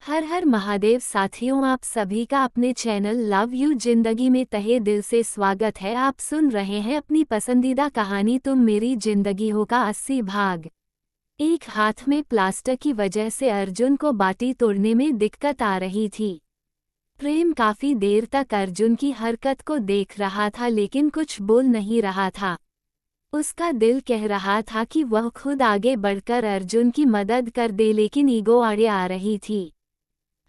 हर हर महादेव साथियों, आप सभी का अपने चैनल लव यू जिंदगी में तहे दिल से स्वागत है। आप सुन रहे हैं अपनी पसंदीदा कहानी तुम मेरी जिंदगी हो का 80 भाग। एक हाथ में प्लास्टर की वजह से अर्जुन को बाटी तोड़ने में दिक्कत आ रही थी। प्रेम काफी देर तक अर्जुन की हरकत को देख रहा था लेकिन कुछ बोल नहीं रहा था। उसका दिल कह रहा था कि वह खुद आगे बढ़कर अर्जुन की मदद कर दे, लेकिन ईगो आड़े आ रही थी।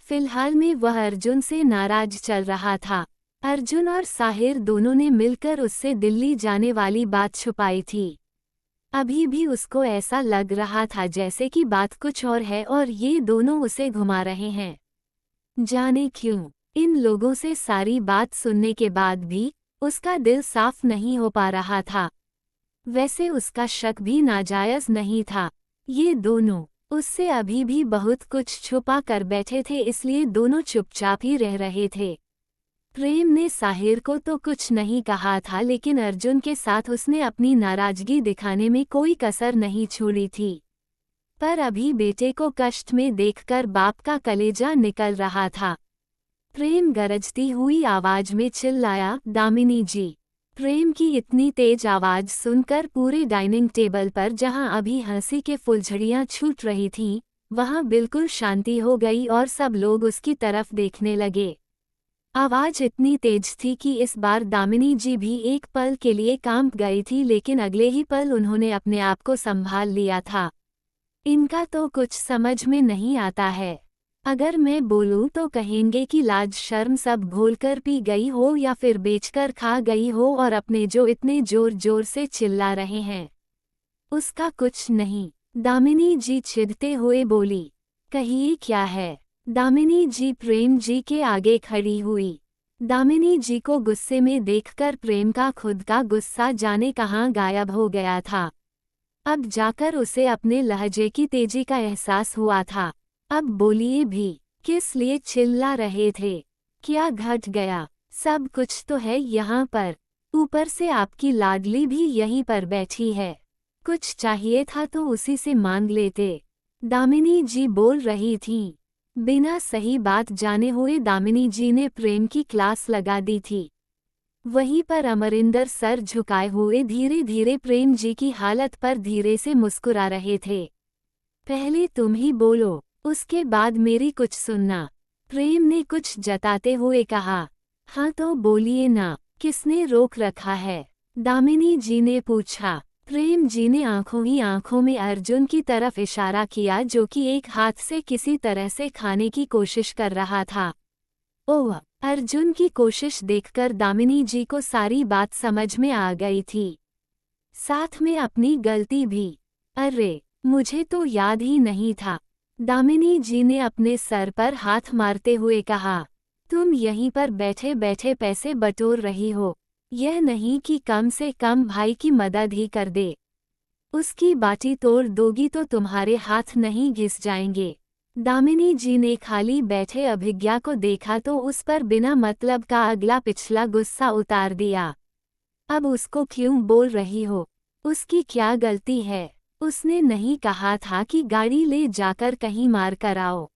फिलहाल में वह अर्जुन से नाराज चल रहा था। अर्जुन और साहिर दोनों ने मिलकर उससे दिल्ली जाने वाली बात छुपाई थी। अभी भी उसको ऐसा लग रहा था जैसे कि बात कुछ और है और ये दोनों उसे घुमा रहे हैं। जाने क्यों, इन लोगों से सारी बात सुनने के बाद भी उसका दिल साफ नहीं हो पा रहा था। वैसे उसका शक भी नाजायज नहीं था। ये दोनों उससे अभी भी बहुत कुछ छुपा कर बैठे थे, इसलिए दोनों चुपचाप ही रह रहे थे। प्रेम ने साहिर को तो कुछ नहीं कहा था, लेकिन अर्जुन के साथ उसने अपनी नाराजगी दिखाने में कोई कसर नहीं छोड़ी थी। पर अभी बेटे को कष्ट में देखकर बाप का कलेजा निकल रहा था। प्रेम गरजती हुई आवाज में चिल्लाया, दामिनी जी। प्रेम की इतनी तेज आवाज सुनकर पूरे डाइनिंग टेबल पर जहां अभी हंसी के फुलझड़ियां छूट रही थीं, वहां बिल्कुल शांति हो गई और सब लोग उसकी तरफ देखने लगे। आवाज इतनी तेज थी कि इस बार दामिनी जी भी एक पल के लिए कांप गई थी, लेकिन अगले ही पल उन्होंने अपने आप को संभाल लिया था। इनका तो कुछ समझ में नहीं आता है। अगर मैं बोलूं तो कहेंगे कि लाज शर्म सब घोलकर पी गई हो या फिर बेचकर खा गई हो, और अपने जो इतने जोर जोर से चिल्ला रहे हैं उसका कुछ नहीं। दामिनी जी चिढ़ते हुए बोली, कहिए क्या है। दामिनी जी प्रेम जी के आगे खड़ी हुई। दामिनी जी को गुस्से में देखकर प्रेम का खुद का गुस्सा जाने कहाँ गायब हो गया था। अब जाकर उसे अपने लहजे की तेजी का एहसास हुआ था। अब बोलिए भी, किस लिए चिल्ला रहे थे? क्या घट गया? सब कुछ तो है यहाँ पर। ऊपर से आपकी लाडली भी यहीं पर बैठी है। कुछ चाहिए था तो उसी से मांग लेते। दामिनी जी बोल रही थीं। बिना सही बात जाने हुए दामिनी जी ने प्रेम की क्लास लगा दी थी। वहीं पर अमरिंदर सर झुकाए हुए धीरे धीरे प्रेम जी की हालत पर धीरे से मुस्कुरा रहे थे। पहले तुम ही बोलो, उसके बाद मेरी कुछ सुनना। प्रेम ने कुछ जताते हुए कहा। हाँ तो बोलिए ना, किसने रोक रखा है? दामिनी जी ने पूछा। प्रेम जी ने आंखों ही आंखों में अर्जुन की तरफ इशारा किया, जो कि एक हाथ से किसी तरह से खाने की कोशिश कर रहा था। ओह, अर्जुन की कोशिश देखकर दामिनी जी को सारी बात समझ में आ गई थी, साथ में अपनी गलती भी। अरे, मुझे तो याद ही नहीं था। दामिनी जी ने अपने सर पर हाथ मारते हुए कहा। तुम यहीं पर बैठे बैठे पैसे बटोर रही हो, यह नहीं कि कम से कम भाई की मदद ही कर दे। उसकी बाटी तोड़ दोगी तो तुम्हारे हाथ नहीं घिस जाएंगे। दामिनी जी ने खाली बैठे अभिज्ञा को देखा तो उस पर बिना मतलब का अगला पिछला गुस्सा उतार दिया। अब उसको क्यों बोल रही हो? उसकी क्या गलती है? उसने नहीं कहा था कि गाड़ी ले जाकर कहीं मार कर आओ,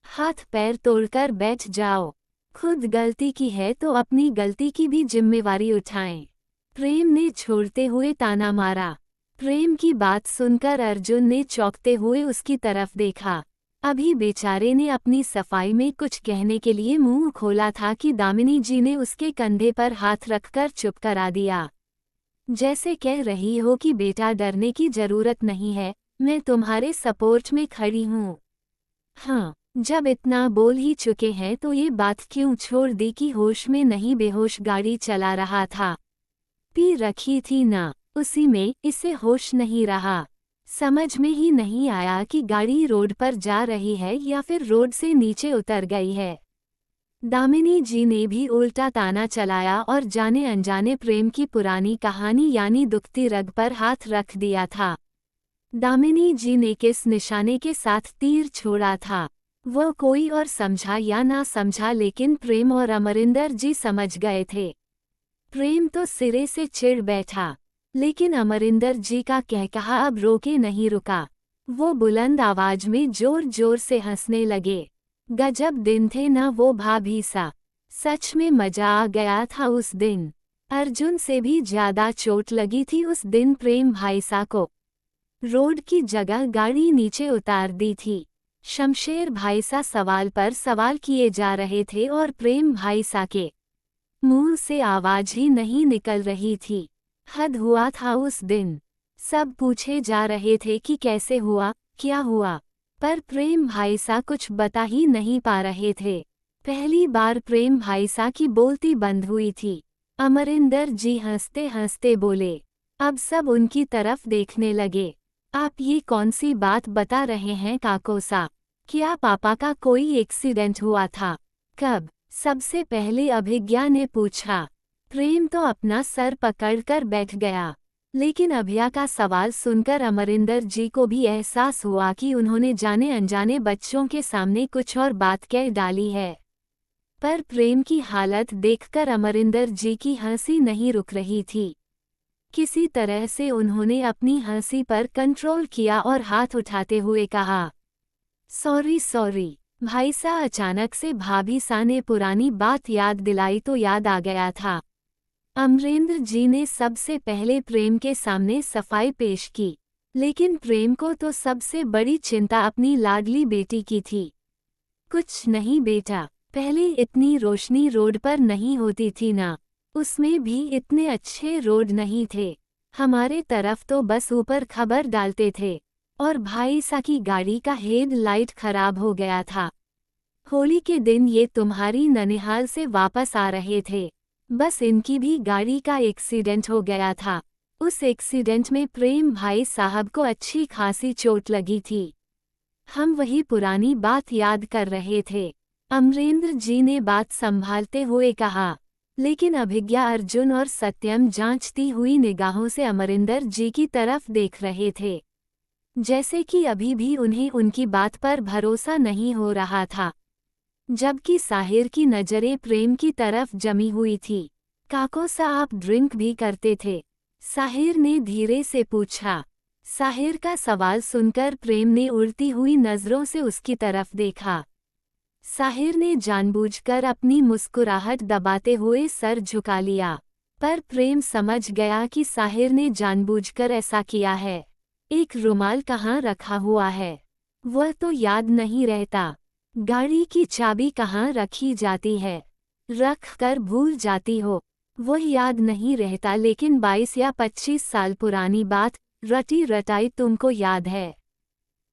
हाथ पैर तोड़कर बैठ जाओ। खुद गलती की है तो अपनी गलती की भी जिम्मेवारी उठाएं। प्रेम ने छोड़ते हुए ताना मारा। प्रेम की बात सुनकर अर्जुन ने चौंकते हुए उसकी तरफ देखा। अभी बेचारे ने अपनी सफाई में कुछ कहने के लिए मुंह खोला था कि दामिनी जी ने उसके कंधे पर हाथ रखकर चुप करा दिया, जैसे कह रही हो कि बेटा डरने की जरूरत नहीं है, मैं तुम्हारे सपोर्ट में खड़ी हूँ। हाँ, जब इतना बोल ही चुके हैं तो ये बात क्यों छोड़ दी कि होश में नहीं बेहोश गाड़ी चला रहा था। पी रखी थी ना, उसी में इसे होश नहीं रहा। समझ में ही नहीं आया कि गाड़ी रोड पर जा रही है या फिर रोड से नीचे उतर गई है। दामिनी जी ने भी उल्टा ताना चलाया और जाने अनजाने प्रेम की पुरानी कहानी यानी दुखती रग पर हाथ रख दिया था। दामिनी जी ने किस निशाने के साथ तीर छोड़ा था वह कोई और समझा या ना समझा, लेकिन प्रेम और अमरिंदर जी समझ गए थे। प्रेम तो सिरे से चिढ़ बैठा, लेकिन अमरिंदर जी का कहकहा अब रोके नहीं रुका। वो बुलंद आवाज में जोर जोर से हंसने लगे। गजब दिन थे ना वो भाभी सा। सच में मजा आ गया था उस दिन। अर्जुन से भी ज्यादा चोट लगी थी उस दिन प्रेम भाईसा को। रोड की जगह गाड़ी नीचे उतार दी थी। शमशेर भाईसा सवाल पर सवाल किए जा रहे थे और प्रेम भाईसा के मुंह से आवाज ही नहीं निकल रही थी। हद हुआ था उस दिन। सब पूछे जा रहे थे कि कैसे हुआ, क्या हुआ, पर प्रेम भाईसा कुछ बता ही नहीं पा रहे थे। पहली बार प्रेम भाईसा की बोलती बंद हुई थी। अमरिंदर जी हंसते हंसते बोले। अब सब उनकी तरफ देखने लगे। आप ये कौन सी बात बता रहे हैं काको सा? क्या पापा का कोई एक्सीडेंट हुआ था? कब? सबसे पहले अभिज्ञा ने पूछा। प्रेम तो अपना सर पकड़कर बैठ गया। लेकिन अभिया का सवाल सुनकर अमरिंदर जी को भी एहसास हुआ कि उन्होंने जाने अनजाने बच्चों के सामने कुछ और बात कह डाली है। पर प्रेम की हालत देखकर अमरिंदर जी की हंसी नहीं रुक रही थी। किसी तरह से उन्होंने अपनी हंसी पर कंट्रोल किया और हाथ उठाते हुए कहा, सॉरी सॉरी भाईसा। अचानक से भाभी सा ने पुरानी बात याद दिलाई तो याद आ गया था। अमरेंद्र जी ने सबसे पहले प्रेम के सामने सफाई पेश की। लेकिन प्रेम को तो सबसे बड़ी चिंता अपनी लाडली बेटी की थी। कुछ नहीं बेटा, पहले इतनी रोशनी रोड पर नहीं होती थी ना। उसमें भी इतने अच्छे रोड नहीं थे। हमारे तरफ तो बस ऊपर खबर डालते थे। और भाई सा की गाड़ी का हेड लाइट खराब हो गया था। होली के दिन ये तुम्हारी ननिहाल से वापस आ रहे थे। बस इनकी भी गाड़ी का एक्सीडेंट हो गया था। उस एक्सीडेंट में प्रेम भाई साहब को अच्छी खासी चोट लगी थी। हम वही पुरानी बात याद कर रहे थे। अमरेंद्र जी ने बात संभालते हुए कहा। लेकिन अभिज्ञा, अर्जुन और सत्यम जांचती हुई निगाहों से अमरिंदर जी की तरफ देख रहे थे। जैसे कि अभी भी उन्हें उनकी बात पर भरोसा नहीं हो रहा था। जबकि साहिर की नजरें प्रेम की तरफ जमी हुई थी। काको सा, आप ड्रिंक भी करते थे? साहिर ने धीरे से पूछा। साहिर का सवाल सुनकर प्रेम ने उड़ती हुई नजरों से उसकी तरफ देखा। साहिर ने जानबूझकर अपनी मुस्कुराहट दबाते हुए सर झुका लिया। पर प्रेम समझ गया कि साहिर ने जानबूझकर ऐसा किया है। एक रुमाल कहाँ रखा हुआ है, वह तो याद नहीं रहता। गाड़ी की चाबी कहाँ रखी जाती है, रख कर भूल जाती हो, वह याद नहीं रहता। लेकिन 22 या 25 साल पुरानी बात रटी रटाई तुमको याद है।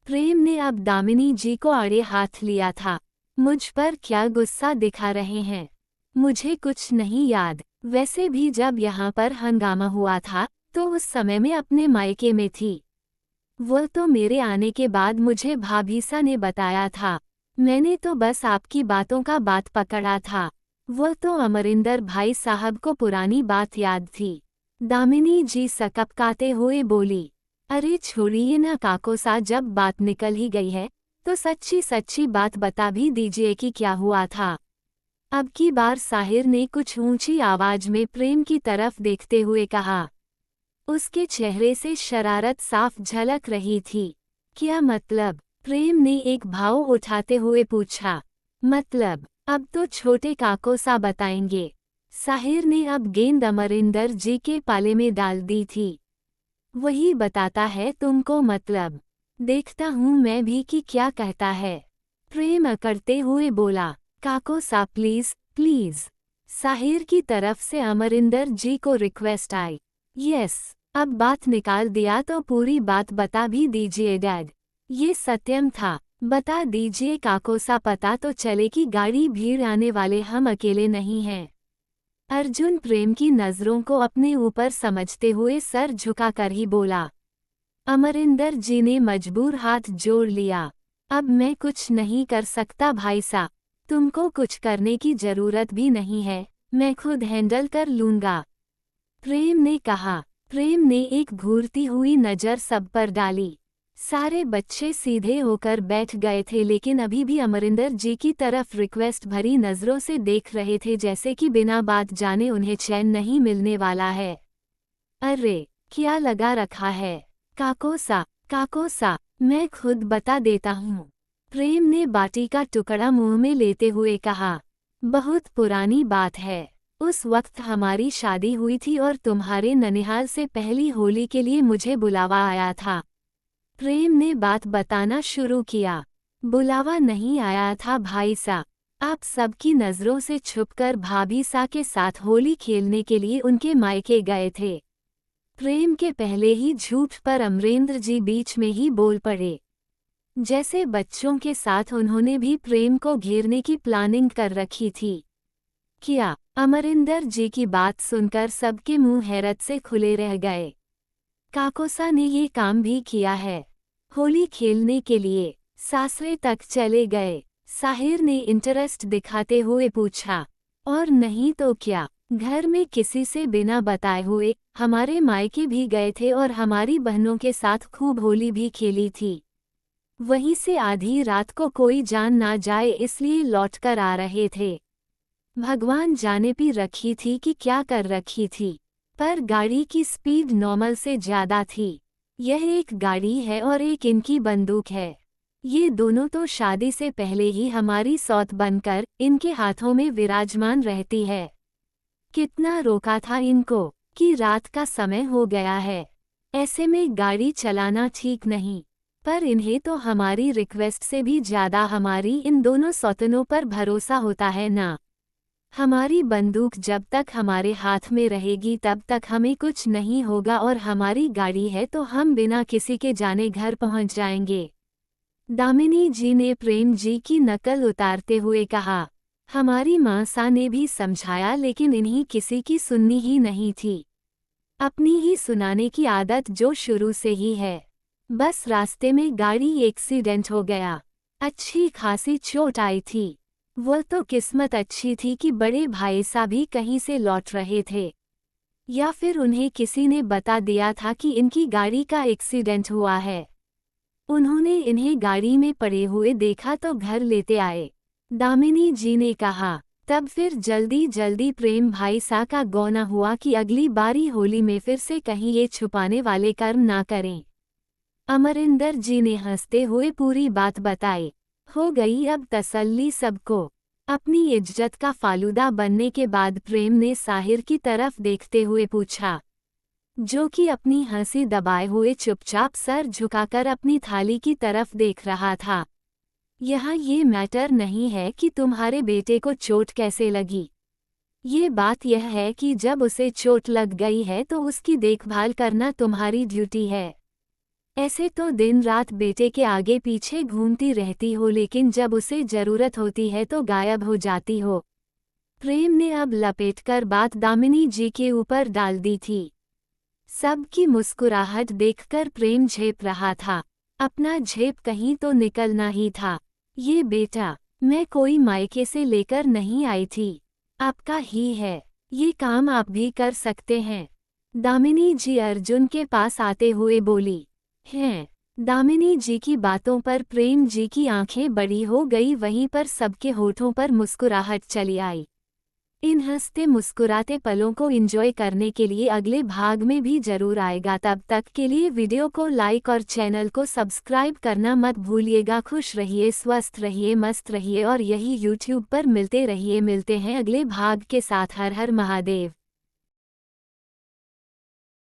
प्रेम ने अब दामिनी जी को आड़े हाथ लिया था। मुझ पर क्या गुस्सा दिखा रहे हैं? मुझे कुछ नहीं याद। वैसे भी जब यहाँ पर हंगामा हुआ था तो उस समय में अपने मायके में थी। वह तो मेरे आने के बाद मुझे भाभीसा ने बताया था। मैंने तो बस आपकी बातों का बात पकड़ा था। वह तो अमरिंदर भाई साहब को पुरानी बात याद थी। दामिनी जी सकपकाते हुए बोली। अरे छोड़िए ना काको सा, जब बात निकल ही गई है तो सच्ची सच्ची बात बता भी दीजिए कि क्या हुआ था। अब की बार साहिर ने कुछ ऊंची आवाज में प्रेम की तरफ देखते हुए कहा। उसके चेहरे से शरारत साफ झलक रही थी। क्या मतलब? प्रेम ने एक भाव उठाते हुए पूछा। मतलब? अब तो छोटे काको सा बताएंगे। साहिर ने अब गेंद अमरिंदर जी के पाले में डाल दी थी। वही बताता है तुमको मतलब। देखता हूँ मैं भी कि क्या कहता है। प्रेम अकड़ते हुए बोला। काको सा प्लीज प्लीज। साहिर की तरफ से अमरिंदर जी को रिक्वेस्ट आई। यस, अब बात निकाल दिया तो पूरी बात बता भी दीजिए डैड। ये सत्यम था, बता दीजिए काको सा, पता तो चले कि गाड़ी भीड़ आने वाले हम अकेले नहीं हैं। अर्जुन प्रेम की नजरों को अपने ऊपर समझते हुए सर झुकाकर ही बोला। अमरिंदर जी ने मजबूर हाथ जोड़ लिया। अब मैं कुछ नहीं कर सकता भाई सा, तुमको कुछ करने की जरूरत भी नहीं है, मैं खुद हैंडल कर लूंगा, प्रेम ने कहा। प्रेम ने एक घूरती हुई नज़र सब पर डाली। सारे बच्चे सीधे होकर बैठ गए थे, लेकिन अभी भी अमरिंदर जी की तरफ रिक्वेस्ट भरी नज़रों से देख रहे थे, जैसे कि बिना बात जाने उन्हें चैन नहीं मिलने वाला है। अरे क्या लगा रखा है? काको सा मैं खुद बता देता हूँ। प्रेम ने बाटी का टुकड़ा मुंह में लेते हुए कहा, बहुत पुरानी बात है। उस वक्त हमारी शादी हुई थी और तुम्हारे ननिहाल से पहली होली के लिए मुझे बुलावा आया था। प्रेम ने बात बताना शुरू किया। बुलावा नहीं आया था भाई सा। आप सबकी नज़रों से छुपकर भाभी सा के साथ होली खेलने के लिए उनके मायके गए थे। प्रेम के पहले ही झूठ पर अमरेंद्र जी बीच में ही बोल पड़े। जैसे बच्चों के साथ उन्होंने भी प्रेम को घेरने की प्लानिंग कर रखी थी। क्या? अमरिंदर जी की बात सुनकर सबके मुंह हैरत से खुले रह गए। काकोसा ने ये काम भी किया है। होली खेलने के लिए सासरे तक चले गए। साहिर ने इंटरेस्ट दिखाते हुए पूछा। और नहीं तो क्या, घर में किसी से बिना बताए हुए हमारे मायके भी गए थे और हमारी बहनों के साथ खूब होली भी खेली थी। वहीं से आधी रात को कोई जान ना जाए इसलिए लौटकर आ रहे थे। भगवान जाने भी रखी थी कि क्या कर रखी थी, पर गाड़ी की स्पीड नॉर्मल से ज़्यादा थी। यह एक गाड़ी है और एक इनकी बंदूक है। ये दोनों तो शादी से पहले ही हमारी सौत बनकर इनके हाथों में विराजमान रहती है। कितना रोका था इनको कि रात का समय हो गया है, ऐसे में गाड़ी चलाना ठीक नहीं। पर इन्हें तो हमारी रिक्वेस्ट से भी ज़्यादा हमारी इन दोनों सौतनों पर भरोसा होता है ना। हमारी बंदूक जब तक हमारे हाथ में रहेगी तब तक हमें कुछ नहीं होगा और हमारी गाड़ी है तो हम बिना किसी के जाने घर पहुंच जाएंगे। दामिनी जी ने प्रेम जी की नकल उतारते हुए कहा। हमारी माँ सा ने भी समझाया लेकिन इन्हीं किसी की सुननी ही नहीं थी। अपनी ही सुनाने की आदत जो शुरू से ही है। बस रास्ते में गाड़ी एक्सीडेंट हो गया। अच्छी खासी चोट आई थी। वह तो किस्मत अच्छी थी कि बड़े भाई सा भी कहीं से लौट रहे थे, या फिर उन्हें किसी ने बता दिया था कि इनकी गाड़ी का एक्सीडेंट हुआ है। उन्होंने इन्हें गाड़ी में पड़े हुए देखा तो घर लेते आए। दामिनी जी ने कहा। तब फिर जल्दी जल्दी प्रेम भाई सा का गौना हुआ कि अगली बारी होली में फिर से कहीं ये छुपाने वाले कर्म ना करें। अमरिंदर जी ने हंसते हुए पूरी बात बताई। हो गई अब तसल्ली सबको। अपनी इज्जत का फालूदा बनने के बाद प्रेम ने साहिर की तरफ देखते हुए पूछा, जो कि अपनी हंसी दबाए हुए चुपचाप सर झुकाकर अपनी थाली की तरफ देख रहा था। यहाँ ये मैटर नहीं है कि तुम्हारे बेटे को चोट कैसे लगी। ये बात यह है कि जब उसे चोट लग गई है तो उसकी देखभाल करना तुम्हारी ड्यूटी है। ऐसे तो दिन रात बेटे के आगे पीछे घूमती रहती हो लेकिन जब उसे जरूरत होती है तो गायब हो जाती हो। प्रेम ने अब लपेटकर बात दामिनी जी के ऊपर डाल दी थी। सबकी मुस्कुराहट देखकर प्रेम झेप रहा था। अपना झेप कहीं तो निकलना ही था। ये बेटा, मैं कोई मायके से लेकर नहीं आई थी, आपका ही है। ये काम आप भी कर सकते हैं। दामिनी जी अर्जुन के पास आते हुए बोली। हैं? दामिनी जी की बातों पर प्रेम जी की आंखें बड़ी हो गई। वहीं पर सबके होठों पर मुस्कुराहट चली आई। इन हंसते मुस्कुराते पलों को एंजॉय करने के लिए अगले भाग में भी जरूर आएगा। तब तक के लिए वीडियो को लाइक और चैनल को सब्सक्राइब करना मत भूलिएगा। खुश रहिए, स्वस्थ रहिए, मस्त रहिए और यही यूट्यूब पर मिलते रहिए। मिलते हैं अगले भाग के साथ। हर हर महादेव।